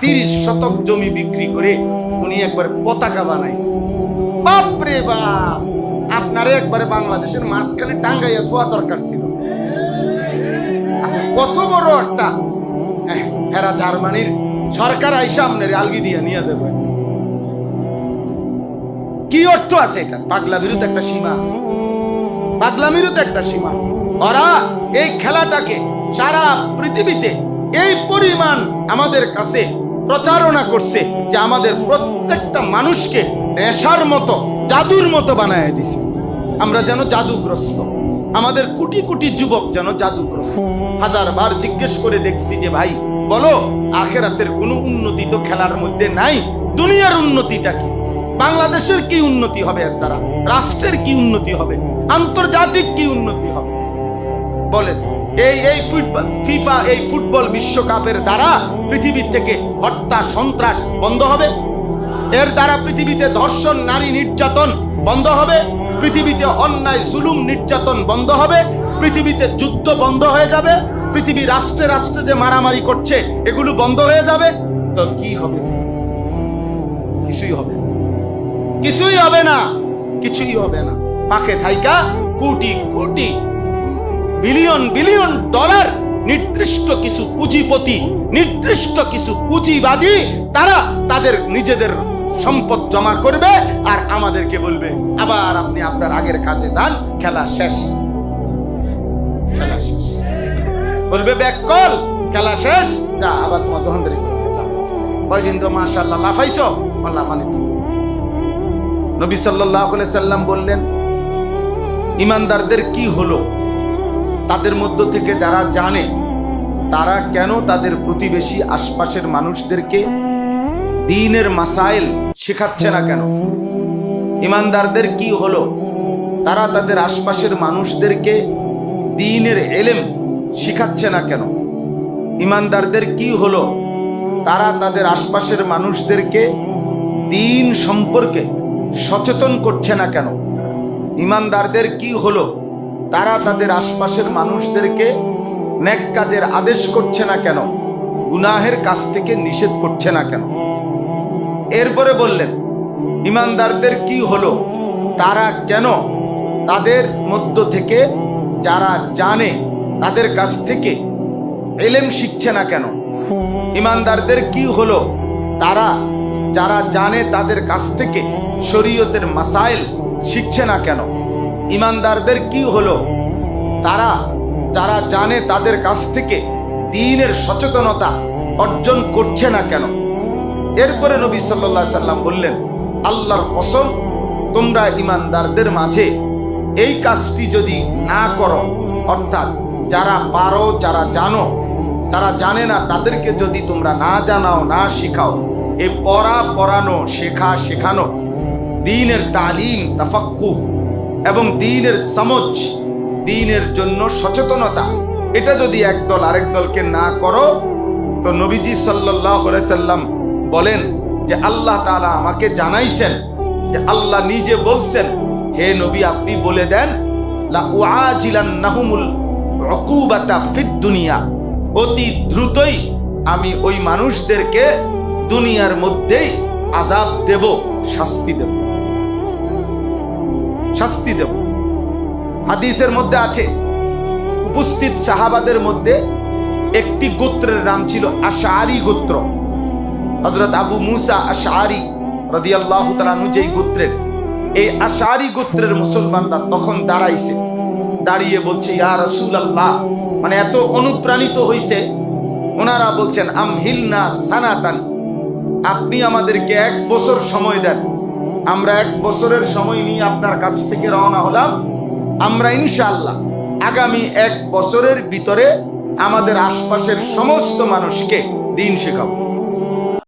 30 শতক জমি বিক্রি করে উনি একবার পতাকা বানাইছে। বাপরে বাপ, আপনারে একবারে বাংলাদেশের মাঝখানে টাঙ্গাইয়া থোয়া দরকার ছিল। কত বড় একটা এরা জার্মানির সরকার আইসা আপনার আলগি দিয়ে নিয়ে যাবে। কি অর্থ আছে এটা? পাগলামিরও তো একটা সীমা আছে, পাগলামিরও তো একটা সীমা আছে। ওরা এই খেলাটাকে সারা পৃথিবীতে এই পরিমাণ আমাদের কাছে প্রচারণা করছে যে আমাদের প্রত্যেকটা মানুষকে নেশার মতো, জাদুর মতো বানায় দিছে। আমরা যেন জাদুগ্রস্ত, আমাদের কোটি কোটি যুবক যেন জাদুগ্রস্ত। হাজারবার জিজ্ঞেস করে দেখছি যে ভাই বলো, আখেরাতের কোনো উন্নতি তো খেলার মধ্যে নাই। দুনিয়ার উন্নতিটা কি? বাংলাদেশের কি উন্নতি হবে এর দ্বারা? রাষ্ট্রের কি উন্নতি হবে? আন্তর্জাতিক কি উন্নতি হবে বলেন? এই ফুটবল ফিফা, এই ফুটবল বিশ্বকাপের দ্বারা পৃথিবীর থেকে হত্যা সন্ত্রাস বন্ধ হবে? এর দ্বারা পৃথিবীতে ধর্ষণ, নারী নির্যাতন বন্ধ হবে? পৃথিবীতে অন্যায় জুলুম নির্যাতন বন্ধ হবে? পৃথিবীতে যুদ্ধ বন্ধ হয়ে যাবে? পৃথিবী রাষ্ট্রে রাষ্ট্রে যে মারামারি করছে এগুলো বন্ধ হয়ে যাবে? তো কি হবে? কিছুই হবে না, কিছুই হবে না, কিছুই হবে না। পাখে থাইকা crore crore billion billion dollar নির্দিষ্ট কিছু পুঁজিপতি, নির্দিষ্ট কিছু পুঁজিবাদী, তারা তাদের নিজেদের সম্পদ জমা করবে আর আমাদেরকে বলবে আবার আপনি আপনার আগের কাজে যান, খেলা শেষ, খেলা শেষ। বলবে ব্যাক কল, খেলা শেষ, যা আবার তোমার দোকানদারি করবে, যাও। কয়দিন তো মাশাআল্লাহ লাফাইছো, লাফানি তো। নবী সাল্লাল্লাহু আলাইহি সাল্লাম বললেন, ইমানদারদের কি হলো? তাদের মধ্য থেকে যারা জানে তারা কেন তাদের প্রতিবেশী আশপাশের মানুষদেরকে দ্বীনের মাসাইল শেখাচ্ছে না কেন? ইমানদারদের কি হলো? তারা তাদের আশপাশের মানুষদেরকে দ্বীনের ইলম শিখাচ্ছে না কেন? ইমানদারদের কি হলো? তারা তাদের আশপাশের মানুষদেরকে দ্বীন সম্পর্কে সচেতন করছে না কেন? ইমানদারদের কি হলো? তারা তাদের আশপাশের মানুষদেরকে নেক কাজের আদেশ করছে না কেন? গুনাহের কাছ থেকে নিষেধ করছে না কেন? এরপরে বললেন, ইমানদারদের কি হলো? তারা কেন তাদের মধ্য থেকে যারা জানে তাদের কাছ থেকে ইলম শিখছে না কেন? ইমানদারদের কি হলো? তারা যারা জানে তাদের কাছ থেকে শরীয়তের মাসাইল শিখছে না কেন? ইমানদারদের কি হলো? তারা যারা জানে তাদের কাছ থেকে দ্বীনের সচেতনতা অর্জন করছে না কেন? এরপরে নবী সাল্লাল্লাহু আলাইহি সাল্লাম বললেন, আল্লাহর কসম, তোমরা ইমানদারদের মাঝে এই কাজটি যদি না করো, অর্থাৎ যারা পারো, যারা জানো, যারা জানে না তাদেরকে যদি তোমরা না জানাও, না শিখাও, এই পড়া পড়ানো, শেখা শেখানো, দ্বীনের তালিম, তাফাক্কুহ এবং দ্বীনের সমঝ, দ্বীনের জন্য সচেতনতা, এটা যদি একদল আরেক দলকে না করো, তো নবীজি সাল্লাল্লাহু আলাইহি সাল্লাম বলেন যে আল্লাহ তাআলা আমাকে জানাইছেন যে আল্লাহ নিজে বলছেন, হে নবী আপনি বলে দেন, লা উআজিলান্নাহুমুল উকুবাতা ফিদ দুনিয়া, অতি দ্রুতই আমি ওই মানুষদেরকে দুনিয়ার মধ্যেই আযাব দেব, শাস্তি দেব, শাস্তি দেব। হাদিসের মধ্যে আছে, উপস্থিত সাহাবাদের মধ্যে একটি গোত্রের নাম ছিল আশআরী গোত্র। হযরত আবু মুসা আশআরী রাদিয়াল্লাহু তাআলা আনহু যেই গোত্রের, এই আশআরী গোত্রের মুসলমানরা তখন দাঁড়াইছে, দাঁড়িয়ে বলছে ইয়া রাসূলুল্লাহ, মানে এত অনুপ্রাণিত হইছে, ওনারা বলছেন আমহিলনা সানাতান, আপনি আমাদেরকে 1 বছর সময় দেন, আমরা 1 বছরের সময় নিয়ে আপনার কাছ থেকে রওনা হলাম, আমরা ইনশাআল্লাহ আগামী 1 বছরের ভিতরে আমাদের আশপাশের সমস্ত মানুষকে দ্বীন শেখাবো।